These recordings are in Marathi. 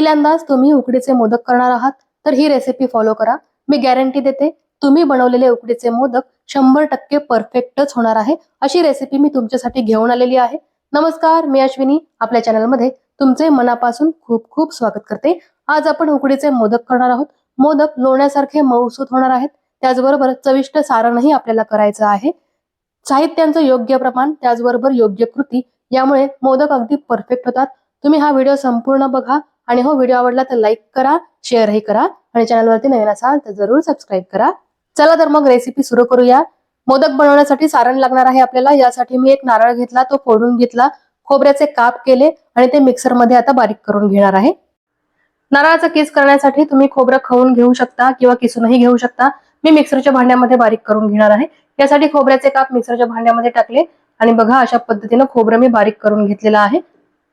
पहिल्यांदाच तुम्ही उकडीचे मोदक करणार आहात तर ही रेसिपी फॉलो करा। मी गॅरंटी देते तुम्ही बनवलेले उकडीचे मोदक 100% परफेक्टच होणार आहे। अशी रेसिपी मी तुमच्यासाठी घेऊन आलेली आहे। नमस्कार, मी अश्विनी आपल्या चॅनलमध्ये तुमचे मनापासून खूप खूप स्वागत करते। आज आपण उकडीचे मोदक करणार आहोत। मोदक लोण्यासारखे मऊसूत होणार आहेत। त्याचबरोबर चविष्ट सारणही आपल्याला करायचं आहे। साहित्यांचं योग्य प्रमाण त्याचबरोबर योग्य कृती यामुळे मोदक अगदी परफेक्ट होतात। तुम्ही हा व्हिडिओ संपूर्ण बघा आणि हो व्हिडिओ आवडला तर लाईक करा, शेअरही करा आणि चॅनलवरती नवीन असाल तर जरूर सबस्क्राईब करा। चला तर मग रेसिपी सुरू करूया। मोदक बनवण्यासाठी सारण लागणार आहे आपल्याला। यासाठी मी एक नारळ घेतला, तो फोडून घेतला, खोबऱ्याचे काप केले आणि ते मिक्सर मध्ये आता बारीक करून घेणार आहे। नारळाचा किस करण्यासाठी तुम्ही खोबरं खवून घेऊ शकता किंवा किसूनही घेऊ शकता। मी मिक्सरच्या भांड्यामध्ये बारीक करून घेणार आहे। यासाठी खोबऱ्याचे काप मिक्सरच्या भांड्यामध्ये टाकले आणि बघा अशा पद्धतीने खोबरं मी बारीक करून घेतलेलं आहे।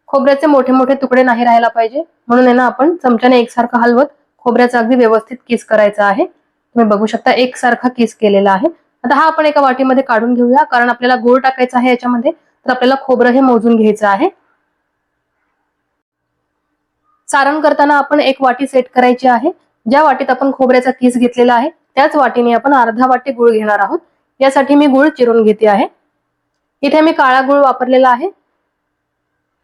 खोबऱ्याचे मोठे मोठे तुकडे नाही राहायला पाहिजे, म्हणून आहे ना आपण चमच्याने एकसारखं हलवत खोबऱ्याचा अगदी व्यवस्थित किस करायचा आहे। तुम्ही बघू शकता एकसारखा किस केलेला आहे। आता हा आपण एका वाटीमध्ये काढून घेऊया, कारण आपल्याला गूळ टाकायचा आहे याच्यामध्ये, तर आपल्याला खोबरं हे मोजून घ्यायचं आहे। सारण करताना आपण एक वाटी सेट करायची आहे। ज्या वाटीत आपण खोबऱ्याचा किस घेतलेला आहे त्याच वाटीने आपण अर्धा वाटी गूळ घेणार आहोत। यासाठी मी गूळ चिरून घेते आहे। इथे मी काळा गूळ वापरलेला आहे।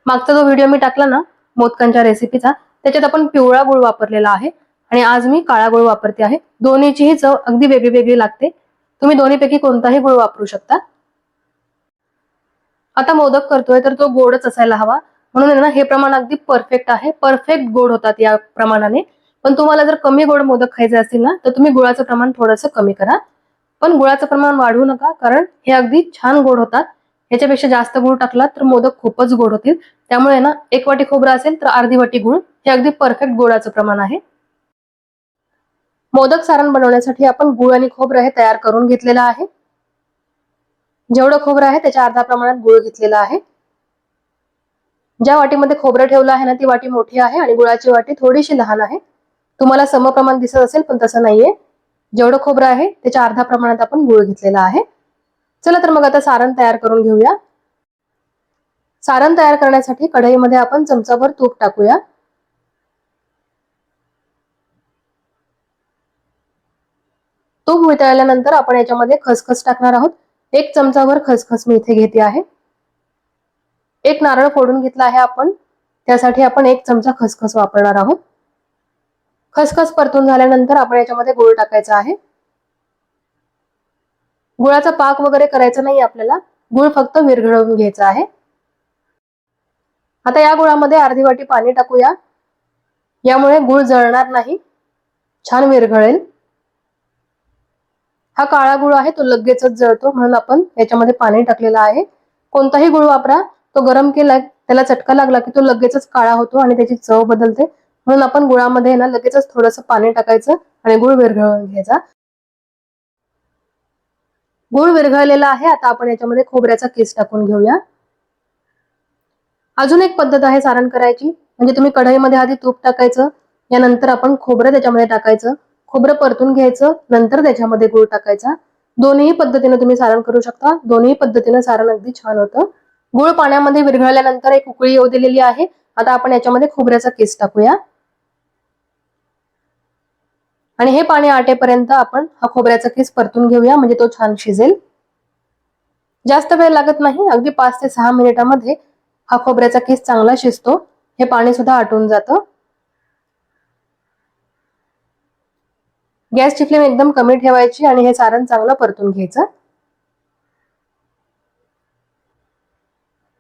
मागचा जो व्हिडिओ मी टाकला ना मोदकांच्या रेसिपीचा, त्याच्यात आपण पिवळा गूळ वापरलेला आहे आणि आज मी काळा गूळ वापरते आहे। दोन्हीचीही चव अगदी वेगळी वेगळी लागते। तुम्ही दोन्हीपैकी कोणताही गूळ वापरू शकता। आता मोदक करतोय तर तो गोडच असायला हवा, म्हणून ना हे प्रमाण अगदी परफेक्ट आहे। परफेक्ट गोड होतात या प्रमाणाने। पण तुम्हाला जर कमी गोड मोदक खायचे असतील ना तर तुम्ही गुळाचं प्रमाण थोडंसं कमी करा, पण गुळाचं प्रमाण वाढवू नका, कारण हे अगदी छान गोड होतात। याच्यापेक्षा जास्त गुळ टाकला तर मोदक खूपच गोड होतील। त्यामुळे ना एक वाटी खोबरं असेल तर अर्धी वाटी गुळ हे अगदी परफेक्ट गोडाचं प्रमाण आहे। मोदक सारण बनवण्यासाठी आपण गुळ आणि खोबरं हे तयार करून घेतलेलं आहे। जेवढं खोबरं आहे त्याच्या अर्धा प्रमाणात गुळ घेतलेला आहे। ज्या वाटीमध्ये खोबरं ठेवलं आहे ना ती वाटी मोठी आहे आणि गुळाची वाटी थोडीशी लहान आहे। तुम्हाला समप्रमाण दिसत असेल पण तसं नाहीये। जेवढं खोबरं आहे त्याच्या अर्धा प्रमाणात आपण गुळ घेतलेला आहे। चला तर मग आता सारण तयार करून घेऊया। सारण तयार करण्यासाठी कढईमध्ये आपण चमचाभर तूप टाकूया। तूप वितळल्यानंतर आपण याच्यामध्ये खसखस टाकणार आहोत। एक चमचाभर खसखस मी इथे घेते आहे। एक नारळ फोडून घेतला आहे आपण, त्यासाठी आपण एक चमचा खसखस वापरणार आहोत। खसखस परतून झाल्यानंतर आपण याच्यामध्ये गूळ टाकायचा आहे। गुळाचा पाक वगैरे करायचा नाही आपल्याला, गूळ फक्त विरघळवून घ्यायचा आहे। आता या गुळामध्ये अर्धी वाटी पाणी टाकूया, यामुळे गूळ जळणार नाही, छान विरघळेल। हा काळा गूळ आहे तो लगेचच जळतो, म्हणून आपण याच्यामध्ये पाणी टाकलेलं आहे। कोणताही गूळ वापरा, तो गरम केला त्याला चटका लागला की तो लगेचच काळा होतो आणि त्याची चव बदलते। म्हणून आपण गुळामध्ये ना लगेचच थोडंसं पाणी टाकायचं आणि गूळ विरघळवून घ्यायचा। गूळ विरघळलेला आहे। आता आपण याच्यामध्ये खोबऱ्याचा किस टाकून घेऊया। अजून एक पद्धत आहे सारण करायची, म्हणजे तुम्ही कढईमध्ये आधी तूप टाकायचं, यानंतर आपण खोबरं त्याच्यामध्ये टाकायचं, खोबरं परतून घ्यायचं, नंतर त्याच्यामध्ये गूळ टाकायचा। दोन्ही पद्धतीने तुम्ही सारण करू शकता। दोन्ही पद्धतीने सारण अगदी छान होतं। गूळ पाण्यामध्ये विरघळल्यानंतर एक उकळी येऊ दिलेली आहे। आता आपण याच्यामध्ये खोबऱ्याचा किस टाकूया आणि हे पाणी आटेपर्यंत आपण हा खोबऱ्याचा किस परतून घेऊया, म्हणजे तो छान शिजेल। जास्त वेळ लागत नाही, अगदी 5 ते 6 मिनिटांमध्ये हा खोबऱ्याचा किस चांगला शिजतो। हे पाणी सुद्धा आटून जातं। गॅसची फ्लेम एकदम कमी ठेवायची आणि हे सारण चांगलं परतून घ्यायचं।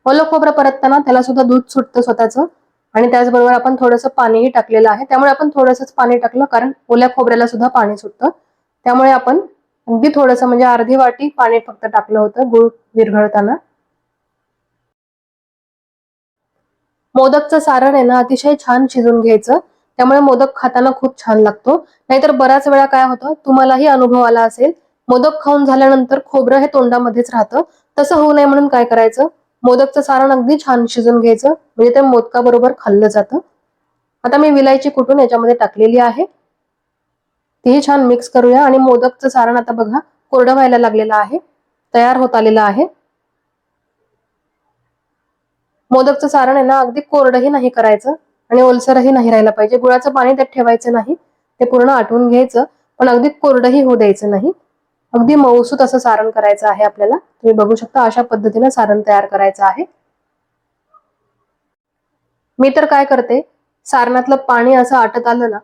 ओलं खोबरं परतताना त्याला सुद्धा दूध सुटतं स्वतःचं, आणि त्याचबरोबर आपण थोडंसं पाणीही टाकलेलं आहे। त्यामुळे आपण थोडंसंच पाणी टाकलं, कारण ओल्या खोबऱ्याला सुद्धा पाणी सुटतं। त्यामुळे आपण अगदी थोडंसं म्हणजे अर्धी वाटी पाणी फक्त टाकलं होतं गूळ विरघळताना। मोदकचं सारण आहे ना अतिशय छान शिजून घ्यायचं, त्यामुळे मोदक खाताना खूप छान लागतो। नाहीतर बऱ्याच वेळा काय होतं, तुम्हालाही अनुभव आला असेल, मोदक खाऊन झाल्यानंतर खोबरं हे तोंडामध्येच राहतं। तसं होऊ नये म्हणून काय करायचं, मोदकचं सारण अगदी छान शिजून घ्यायचं, म्हणजे ते मोदकाबरोबर खाल्लं जातं। आता मी विलायची कुटून याच्यामध्ये टाकलेली आहे, तीही छान मिक्स करूया। आणि मोदकचं सारण आता बघा कोरडं व्हायला लागलेलं आहे, तयार होत आलेलं आहे। मोदकचं सारण आहे ना अगदी कोरडंही नाही करायचं, आणि ओलसरही नाही राहायला पाहिजे. गुळाचं पाणी त्यात ठेवायचं नाही, ते पूर्ण आटवून घ्यायचं, पण अगदी कोरडंही होऊ द्यायचं नाही. अगदी मऊसूत असं सारण करायचं आहे आपल्याला. तुम्ही बघू शकता अशा पद्धतीने सारण तयार करायचं आहे. मी तर काय करते, सारणातलं पाणी असं आटत आलं ना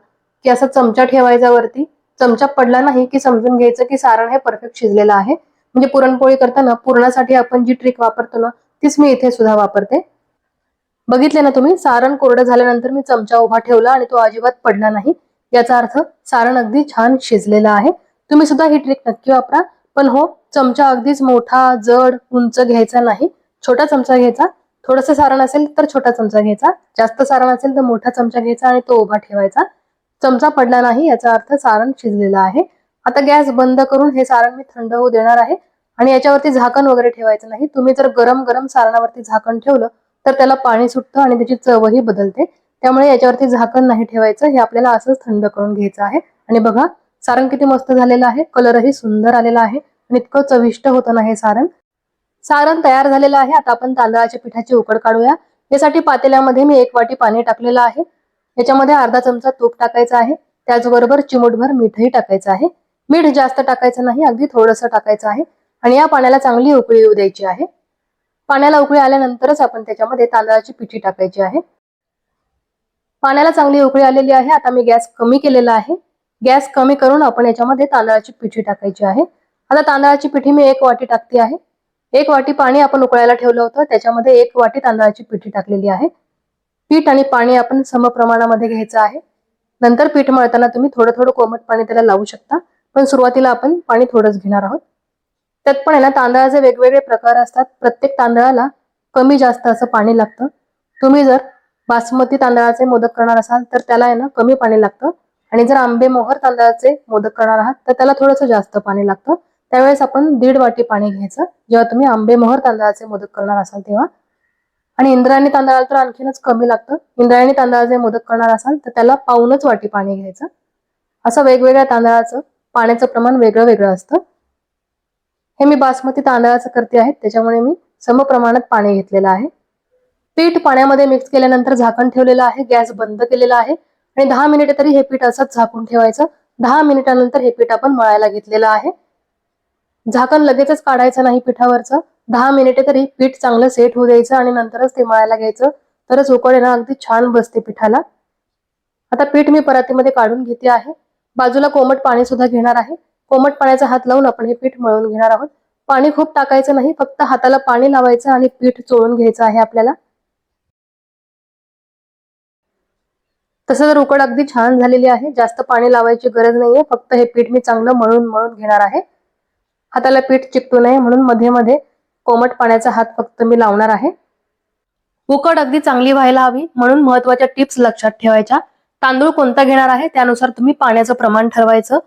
की असं चमचा ठेवायचा वरती. चमचा पडला नाही की समजून घ्यायचं की सारण हे परफेक्ट शिजलेलं आहे. म्हणजे पुरणपोळी करताना पुरणासाठी आपण जी ट्रिक वापरतो ना, तीच मी इथे सुद्धा वापरते. बघितले ना तुम्ही, सारण कोरडं झाल्यानंतर मी चमचा उभा ठेवला आणि तो अजिबात पडला नाही. याचा अर्थ सारण अगदी छान शिजलेलं आहे. तुम्ही सुद्धा ही ट्रिक नक्की वापरा. पण हो, चमचा अगदीच मोठा, जड, उंच घ्यायचा नाही. छोटा चमचा घ्यायचा. थोडंसं सारण असेल तर छोटा चमचा घ्यायचा, जास्त सारण असेल तर मोठा चमचा घ्यायचा आणि तो उभा ठेवायचा. चमचा पडला नाही याचा अर्थ सारण शिजलेलं आहे. आता गॅस बंद करून हे सारण मी थंड होऊ देणार आहे. आणि याच्यावरती झाकण वगैरे ठेवायचं नाही. तुम्ही जर गरम गरम सारणावरती झाकण ठेवलं तर त्याला पाणी सुटतं आणि त्याची चवही बदलते. त्यामुळे याच्यावरती झाकण नाही ठेवायचं, हे आपल्याला असंच थंड करून घ्यायचं आहे. आणि बघा, सारण किती मस्त झालेलं आहे, कलरही सुंदर आलेला आहे आणि इतकं चविष्ट होतं ना हे सारण. सारण तयार झालेलं आहे. आता आपण तांदळाच्या पिठाची उकड काढूया. यासाठी पातेल्यामध्ये मी 1 वाटी पाणी टाकलेलं आहे. याच्यामध्ये अर्धा चमचा तूप टाकायचं आहे. त्याचबरोबर चिमूटभर मीठही टाकायचं आहे. मीठ जास्त टाकायचं नाही, अगदी थोडंसं टाकायचं आहे. आणि या पाण्याला चांगली उकळी येऊ द्यायची आहे. पाण्याला उकळी आल्यानंतरच आपण त्याच्यामध्ये तांदळाची पिठी टाकायची आहे. पाण्याला चांगली उकळी आलेली आहे. आता मी गॅस कमी केलेला आहे. गॅस कमी करून आपण याच्यामध्ये तांदळाची पिठी टाकायची आहे. आता तांदळाची पिठी मी 1 वाटी टाकते आहे. 1 वाटी पाणी आपण उकळायला ठेवलं होतं, त्याच्यामध्ये 1 वाटी तांदळाची पिठी टाकलेली आहे. पीठ आणि पाणी आपण समप्रमाणामध्ये घ्यायचं आहे. नंतर पीठ मळताना तुम्ही थोडं थोडं कोमट पाणी त्याला लावू शकता, पण सुरुवातीला आपण पाणी थोडंच घेणार आहोत. त्यात पण आहे ना, तांदळाचे वेगवेगळे प्रकार असतात. प्रत्येक तांदळाला कमी जास्त असं पाणी लागतं. तुम्ही जर बासमती तांदळाचे मोदक करणार असाल तर त्याला आहे ना कमी पाणी लागतं. आणि जर आंबेमोहर तांदळाचे मोदक करणार आहात तर त्याला थोडंसं जास्त पाणी लागतं. त्यावेळेस आपण 1.5 वाटी पाणी घ्यायचं, जेव्हा तुम्ही आंबेमोहर तांदळाचे मोदक करणार असाल तेव्हा. आणि इंद्रायणी तांदळाला तर आणखीनच कमी लागतं. इंद्रायणी तांदळाचे मोदक करणार असाल तर त्याला पाऊणच वाटी पाणी घ्यायचं. असं वेगवेगळ्या तांदळाचं पाण्याचं प्रमाण वेगळं वेगळं असतं. हे मी बासमती तांदळाचं करते आहे, त्याच्यामुळे मी समप्रमाणात पाणी घेतलेलं आहे. पीठ पाण्यामध्ये मिक्स केल्यानंतर झाकण ठेवलेलं आहे. गॅस बंद केलेला आहे आणि 10 मिनिटे तरी हे पीठ असंच झाकून ठेवायचं. 10 मिनिटांनंतर हे पीठ आपण मळायला घेतलेलं आहे. झाकण लगेचच काढायचं नाही पिठावरचं. 10 मिनिटे तरी पीठ चांगलं सेट होऊ द्यायचं आणि नंतरच ते मळायला घ्यायचं. तरच उकड ना अगदी छान बसते पिठाला. आता पीठ मी परातीमध्ये काढून घेते आहे. बाजूला कोमट पाणी सुद्धा घेणार आहे. कोमट पाण्याचा हात लावून आपण हे पीठ मळून घेणार आहोत. पाणी खूप टाकायचं नाही, फक्त हाताला पाणी लावायचं आणि पीठ चोळून घ्यायचं आहे आपल्याला. तसं तर उकड अगदी छान झालेली आहे. जास्त पाणी लावायची गरज नाहीये, फक्त हे पीठ मी चांगलं मळून मळून घेणार आहे. हाताला पीठ चिकटू नये म्हणून मध्ये मध्ये कोमट पाण्याचा हात फक्त मी लावणार आहे. उकड अगदी चांगली व्हायला हवी म्हणून महत्त्वाच्या टिप्स लक्षात ठेवायच्या. तांदूळ कोणता घेणार आहे त्यानुसार तुम्ही पाण्याचं प्रमाण ठरवायचं.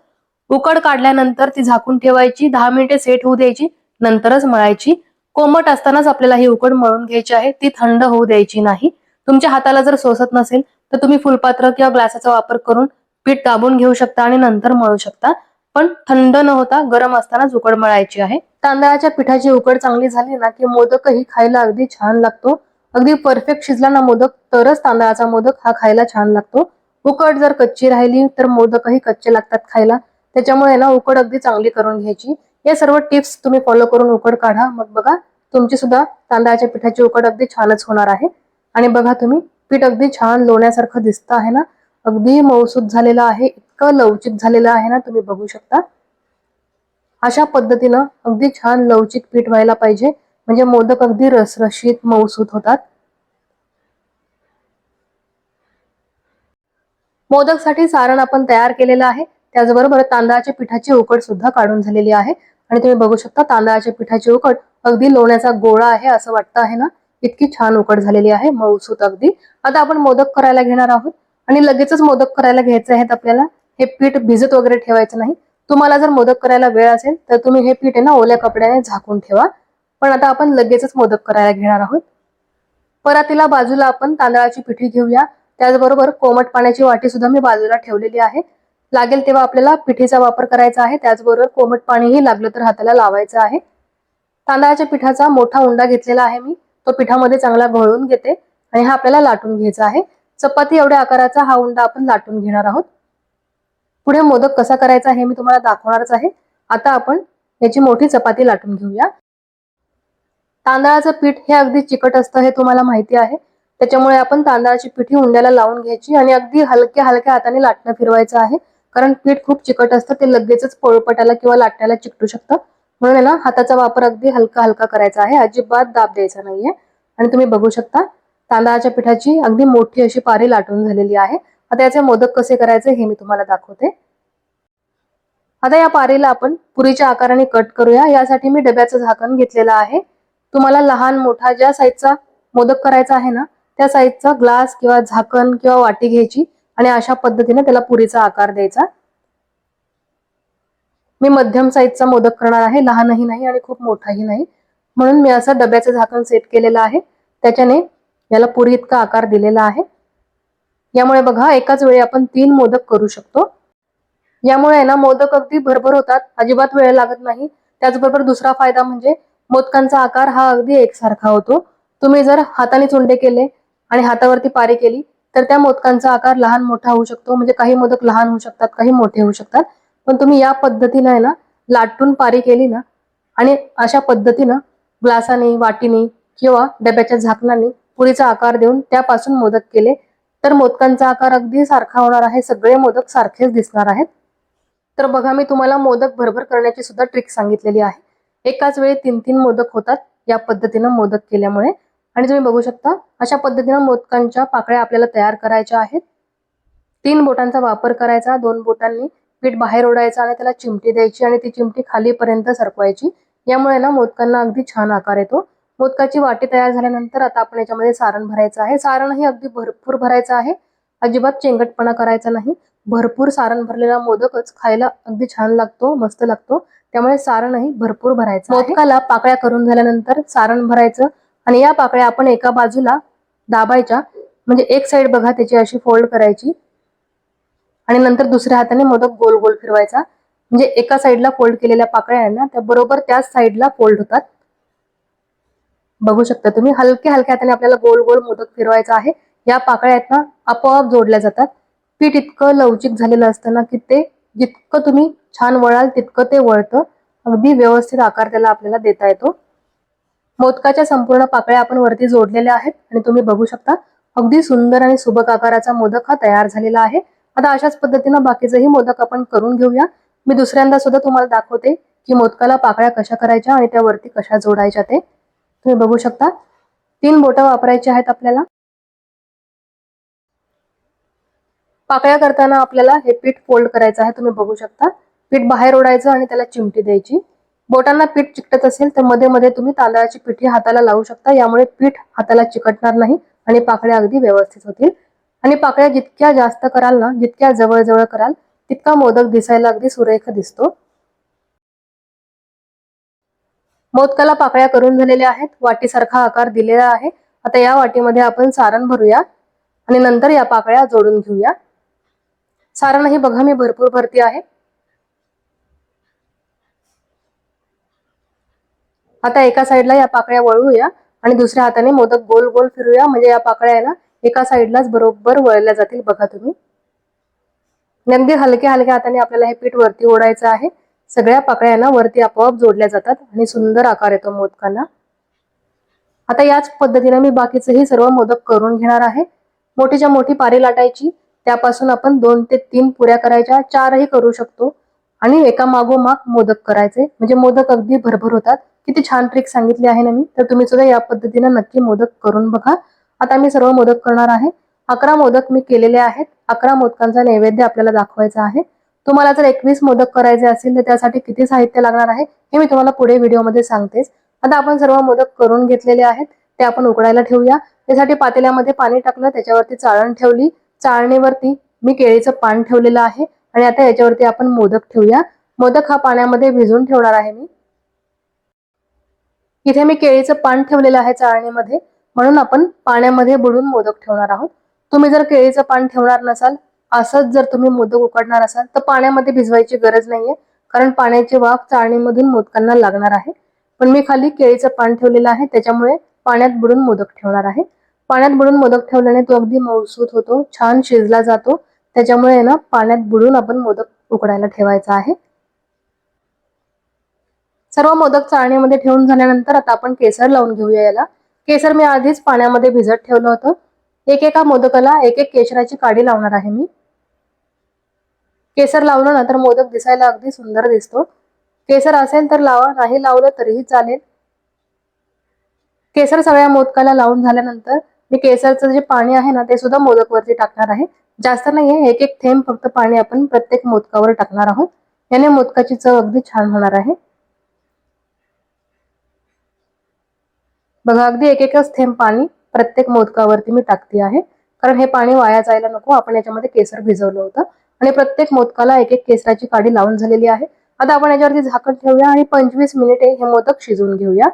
उकड काढल्यानंतर ती झाकून ठेवायची, 10 मिनिटे सेट होऊ द्यायची, नंतरच मळायची. कोमट असतानाच आपल्याला ही उकड मळून घ्यायची आहे, ती थंड होऊ द्यायची नाही. तुमच्या हाताला जर सोसत नसेल तर तुम्ही फुलपात्र किंवा ग्लासाचा वापर करून पीठ दाबून घेऊ शकता आणि नंतर मळू शकता. पण थंड न होता गरम असतानाच उकड मळायची आहे. तांदळाच्या पिठाची उकड चांगली झाली ना की मोदकही खायला अगदी छान लागतो. अगदी परफेक्ट शिजला ना मोदक तरच तांदळाचा मोदक हा खायला छान लागतो. उकड जर कच्ची राहिली तर मोदकही कच्चे लागतात खायला. त्याच्यामुळे ना उकड अगदी चांगली करून घ्यायची. या सर्व टिप्स तुम्ही फॉलो करून उकड काढा, मग बघा तुमची सुद्धा तांदळाच्या पिठाची उकड अगदी छानच होणार आहे. आणि बघा तुम्ही, पीठ अगदी छान लोण्यासारखं दिसतं आहे ना, अगदी मऊसूत झालेलं आहे, इतकं लवचिक झालेलं आहे ना, तुम्ही बघू शकता. अशा पद्धतीनं अगदी छान लवचिक पीठ व्हायला पाहिजे, म्हणजे मोदक अगदी रसरशीत मऊसूत होतात. मोदकसाठी सारण आपण तयार केलेलं आहे. त्याचबरोबर तांदळाच्या पिठाची उकड सुद्धा काढून झालेली आहे. आणि तुम्ही बघू शकता तांदळाच्या पिठाची उकड अगदी लोण्याचा गोळा आहे असं वाटतं आहे ना, इतकी छान उकड झालेली आहे, मऊसूत अगदी. आता आपण मोदक करायला घेणार आहोत आणि लगेचच मोदक करायला घ्यायचे आहेत आपल्याला. हे पीठ भिजत वगैरे ठेवायचं नाही. तुम्हाला जर मोदक करायला वेळ असेल तर तुम्ही हे पीठ आहे ना ओल्या कपड्याने झाकून ठेवा. पण आता आपण लगेचच मोदक करायला घेणार आहोत. परातीला बाजूला आपण तांदळाची पिठी घेऊया. त्याचबरोबर कोमट पाण्याची वाटी सुद्धा मी बाजूला ठेवलेली आहे. लागेल तेव्हा आपल्याला पिठीचा वापर करायचा आहे. त्याचबरोबर कोमट पाणीही लागलं तर हाताला लावायचं आहे. तांदळाच्या पिठाचा मोठा उंडा घेतलेला आहे मी, तो पिठामध्ये चांगला घोळून घेते आणि हा आपल्याला लाटून घ्यायचा आहे. चपाती एवढ्या आकाराचा हा उंडा आपण लाटून घेणार आहोत. पुढे मोदक कसा करायचा हे मी तुम्हाला दाखवणारच आहे. आता आपण याची मोठी चपाती लाटून घेऊया. तांदळाचं पीठ हे अगदी चिकट असतं हे तुम्हाला माहिती आहे. त्याच्यामुळे आपण तांदळाची पिठी उंड्याला लावून घ्यायची आणि अगदी हलक्या हलक्या हाताने लाटणं फिरवायचं आहे. कारण पीठ खूप चिकट असतं, ते लगेचच पोळपाटाला किंवा लाटण्याला चिकटू शकतं. म्हणून ना हाताचा वापर अगदी हलका हलका करायचा आहे, अजिबात दाब द्यायचा नाहीये. आणि तुम्ही बघू शकता तांदळाच्या पिठाची अगदी मोठी अशी पारी लाटून झालेली आहे. आता याचे मोदक कसे करायचे हे मी तुम्हाला दाखवते. आता या पारीला आपण पुरीच्या आकाराने कट करूया. यासाठी मी डब्याचं झाकण घेतलेलं आहे. तुम्हाला लहान मोठा ज्या साईजचा मोदक करायचा आहे ना, त्या साईजचा ग्लास किंवा झाकण किंवा वाटी घ्यायची आणि अशा पद्धतीने त्याला पुरीचा आकार द्यायचा. मी मध्यम साईजचा मोदक करणार आहे, लहानही नाही आणि खूप मोठाही नाही. म्हणून मी असं डब्याचं झाकण सेट केलेलं आहे. त्याच्याने याला पुरी इतका आकार दिलेला आहे. यामुळे बघा एकाच वेळी आपण 3 मोदक करू शकतो. यामुळे ना मोदक अगदी भरभर होतात, अजिबात वेळ लागत नाही. त्याचबरोबर दुसरा फायदा म्हणजे मोदकांचा आकार हा अगदी एकसारखा होतो. तुम्ही जर हाताने चुंडे केले आणि हातावरती पारी केली तर त्या मोदकांचा आकार लहान मोठा होऊ शकतो. म्हणजे काही मोदक लहान होऊ शकतात, काही मोठे होऊ शकतात. पण तुम्ही या पद्धतीने आहे ना लाटून पारी केली ना आणि अशा पद्धतीनं ग्लासाने, वाटीने किंवा डब्याच्या झाकणाने पुरीचा आकार देऊन त्यापासून मोदक केले तर मोदकांचा आकार अगदी सारखा होणार आहे. सगळे मोदक सारखेच दिसणार आहेत. तर बघा मी तुम्हाला मोदक भरभर करण्याची सुद्धा ट्रिक सांगितलेली आहे. एकाच वेळी 3-3 मोदक होतात या पद्धतीनं मोदक केल्यामुळे. आणि तुम्ही बघू शकता अशा पद्धतीनं मोदकांच्या पाकळ्या आपल्याला तयार करायच्या आहेत. 3 बोटांचा वापर करायचा. 2 बोटांनी पीठ बाहेर ओढायचं आणि त्याला चिमटी द्यायची आणि ती चिमटी खालीपर्यंत सरकवायची. यामुळे ना मोदकांना अगदी छान आकार येतो. मोदकाची वाटी तयार झाल्यानंतर आता आपण याच्यामध्ये सारण भरायचं आहे. सारणही अगदी भरपूर भरायचं आहे, अजिबात चेंगटपणा करायचा नाही. भरपूर सारण भरलेला मोदकच खायला अगदी छान लागतो, मस्त लागतो. त्यामुळे सारणही भरपूर भरायचं. मोदकाला पाकळ्या करून झाल्यानंतर सारण भरायचं आणि या पाकळ्या आपण एका बाजूला दाबायच्या. म्हणजे एक साइड बघा त्याची अशी फोल्ड करायची आणि नंतर दुसऱ्या हाताने मोदक गोल गोल फिरवायचा. म्हणजे एका साइडला फोल्ड केलेल्या पाकळ्या आहे ना त्या बरोबर त्याच साइडला फोल्ड होतात. बघू शकता तुम्ही हलक्या हलक्या हाताने आपल्याला गोल गोल मोदक फिरवायचा आहे. या पाकळ्या आहेत ना आपोआप जोडल्या जातात. पीठ इतकं लवचिक झालेलं असतं ना की ते जितकं तुम्ही छान वळाल तितकं ते वळतं. अगदी व्यवस्थित आकार त्याला आपल्याला देता येतो. मोदकाच्या संपूर्ण पाकळ्या आपण वरती जोडलेल्या आहेत आणि तुम्ही बघू शकता अगदी सुंदर आणि सुबक आकाराचा मोदक हा तयार झालेला आहे. आता अशाच पद्धतीनं बाकीचेही मोदक आपण करून घेऊया. मी दुसऱ्यांदा सुद्धा तुम्हाला दाखवते की मोदकाला पाकळ्या कशा करायच्या आणि त्यावरती कशा जोडायच्या ते. तुम्ही बघू शकता 3 बोटं वापरायची आहेत आपल्याला. पाकळ्या करताना आपल्याला हे पीठ फोल्ड करायचं आहे. तुम्ही बघू शकता पीठ बाहेर ओढायचं आणि त्याला चिमटी द्यायची. बोटांना पीठ चिकटत असेल तर मध्ये मध्ये तुम्ही तांदळाची पिठी हाताला लावू शकता. यामुळे पीठ हाताला चिकटणार नाही आणि पाकळ्या अगदी व्यवस्थित होतील. आणि पाकळ्या जितक्या जास्त कराल ना, जितक्या जवळ जवळ कराल तितका मोदक दिसायला अगदी सुरेख दिसतो. मोदकाला पाकळ्या करून झालेल्या आहेत. वाटीसारखा आकार दिलेला आहे. आता या वाटीमध्ये आपण सारण भरूया आणि नंतर या पाकळ्या जोडून घेऊया. सारणही बघा मी भरपूर भरती आहे. आता एका साइडला या पाकळ्या वळवूया आणि दुसऱ्या हाताने मोदक गोल गोल फिरूया. म्हणजे या पाकळ्या आहे ना एका साइडलाच बरोबर वळल्या जातील. बघा तुम्ही अगदी हलक्या हलक्या हाताने आपल्याला हे पीठ वरती ओढायचं आहे. सगळ्या पाकळ्या ना वरती आपोआप जोडल्या जातात आणि सुंदर आकार येतो मोदकांना. आता याच पद्धतीने मी बाकीचेही सर्व मोदक करून घेणार आहे. मोठीच्या मोठी पारी लाटायची. त्यापासून आपण 2 ते 3 पुऱ्या करायच्या. 4ही करू शकतो आणि एका मागोमाग मोदक करायचे. म्हणजे मोदक अगदी भरभर होतात. किती छान ट्रिक सांगितली आहे ना मी. तर तुम्ही सुद्धा या पद्धतीने नक्की मोदक करून बघा. आता मी सर्व मोदक करणार आहे. 11 मोदक मी केलेले आहेत. 11 मोदकांचा नैवेद्य आपल्याला दाखवायचा आहे. तुम्हाला जर 21 मोदक करायचे असतील तर त्यासाठी किती साहित्य लागणार आहे हे मी तुम्हाला पुढे व्हिडिओमध्ये सांगतेच. आता आपण सर्व मोदक करून घेतलेले आहेत. ते आपण उकडायला ठेवूया. त्यासाठी पातेल्यामध्ये पाणी टाकलं, त्याच्यावरती चाळण ठेवली. चाळणीवरती मी केळीचं पान ठेवलेलं आहे आणि आता याच्यावरती आपण मोदक ठेवूया. मोदक हा पाण्यामध्ये भिजवून ठेवणार आहे मी. इथे मी केळीचं पान ठेवलेलं आहे चाळणीमध्ये, म्हणून आपण पाण्यामध्ये बुडून मोदक ठेवणार आहोत. तुम्ही जर केळीचं पान ठेवणार नसाल, असंच जर तुम्ही मोदक उकडणार असाल तर पाण्यामध्ये भिजवायची गरज नाहीये. कारण पाण्याची वाफ चाळणीमधून मोदकांना लागणार आहे. पण मी खाली केळीचं पान ठेवलेलं आहे त्याच्यामुळे पाण्यात बुडून मोदक ठेवणार आहे. पाण्यात बुडून मोदक ठेवल्याने तो अगदी मऊसूत होतो, छान शिजला जातो. त्याच्यामुळे ना पाण्यात बुडून आपण मोदक उकडायला ठेवायचा आहे. सर्व मोदक चाळणीमध्ये ठेवून झाल्यानंतर आता आपण केसर लावून घेऊया याला. केसर मी आधीच पाण्यामध्ये भिजत ठेवलं होतं. एकेका मोदकाला एक एक केशराची काडी लावणार आहे मी. केसर लावलं ना तर मोदक दिसायला अगदी सुंदर दिसतो. केसर असेल तर लावा, नाही लावलं तरीही चालेल. केसर सगळ्या मोदकाला लावून झाल्यानंतर मी केसरचं जे पाणी आहे ना ते सुद्धा मोदकवरती टाकणार आहे. जास्त नाहीये, एक एक थेंब फक्त पाणी आपण प्रत्येक मोदकावर टाकणार आहोत. याने मोदकाची चव अगदी छान होणार आहे. बघा, अगदी एक एकच थेंब पाणी प्रत्येक मोदकावरती मी टाकते आहे, कारण हे पाणी वाया जायला नको. आपण याच्यामध्ये केसर भिजवलं होतं. आणि प्रत्येक मोदकाला एक एक केसराची काडी लावून झालेली आहे. आता आपण याच्यावरती झाकण ठेवूया आणि 25 मिनिटे हे मोदक शिजवून घेऊया.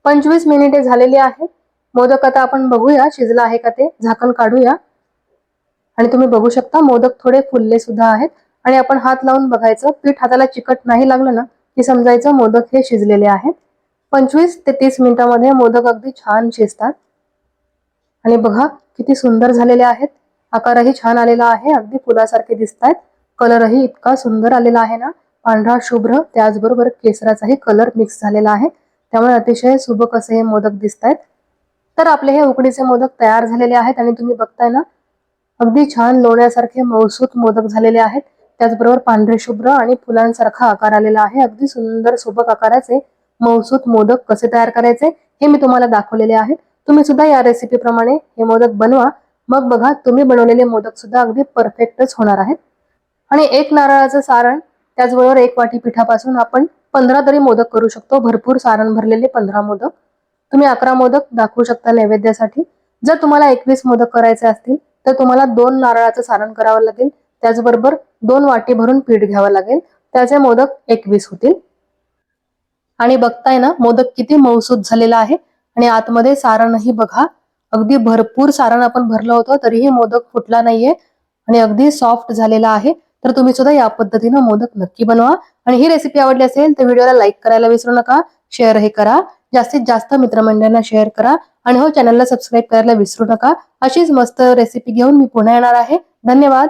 25 मिनिटे झालेली आहेत. मोदक आता आपण बघूया शिजला आहे का ते. झाकण काढूया आणि तुम्ही बघू शकता मोदक थोडे फुलले सुद्धा आहेत. आणि आपण हात लावून बघायचं, पीठ हाताला चिकट नाही लागलं ना की समजायचं मोदक हे शिजलेले आहेत. 25 ते 30 मिनिटांमध्ये मोदक अगदी छान शिजतात. आणि बघा किती सुंदर झालेले आहेत. आकारही छान आलेला आहे, अगदी फुलासारखे दिसतात. कलरही इतका सुंदर आलेला आहे ना, पांढरा शुभ्र, त्याचबरोबर केसराचाही कलर मिक्स झालेला आहे. त्यामुळे अतिशय सुबक असे हे मोदक दिसतात. तर आपले हे उकडीचे मोदक तयार झालेले आहेत आणि तुम्ही बघताय ना अगदी छान लोण्यासारखे मऊसूत मोदक झालेले आहेत. त्याचबरोबर पांढरे शुभ्र आणि फुलांसारखा आकार आलेला आहे. अगदी सुंदर सुबक आकाराचे मऊसूत मोदक कसे तयार करायचे हे मी तुम्हाला दाखवलेले आहे. तुम्ही सुद्धा या रेसिपी प्रमाणे हे मोदक बनवा. मग बघा तुम्ही बनवलेले मोदक सुद्धा अगदी परफेक्टच होणार आहेत. आणि एक नारळाचं सारण त्याचबरोबर एक वाटी पिठापासून आपण 15 तरी मोदक करू शकतो. भरपूर सारण भरलेले 15 मोदक. तुम्ही 11 मोदक दाखवू शकता नैवेद्यासाठी. जर तुम्हाला 21 मोदक करायचे असतील तर तुम्हाला 2 नारळाचं सारण करावं लागेल. त्याचबरोबर 2 वाटी भरून पीठ घ्यावं लागेल. त्याचे मोदक 21 होतील. आणि बघताय ना मोदक किती मऊसूत झालेला आहे. आणि आतमध्ये सारणही बघा, अगदी भरपूर सारण आपण भरलं होतं तरीही मोदक फुटला नाहीये आणि अगदी सॉफ्ट झालेला आहे. तर तुम्ही सुद्धा या पद्धतीनं मोदक नक्की बनवा. आणि ही रेसिपी आवडली असेल तर व्हिडिओला लाईक करायला विसरू नका, शेअरही करा, जास्तीत जास्त मित्रमंडळींना शेअर करा. आणि हो, चॅनलला सबस्क्राईब करायला विसरू नका. अशीच मस्त रेसिपी घेऊन मी पुन्हा येणार आहे. धन्यवाद.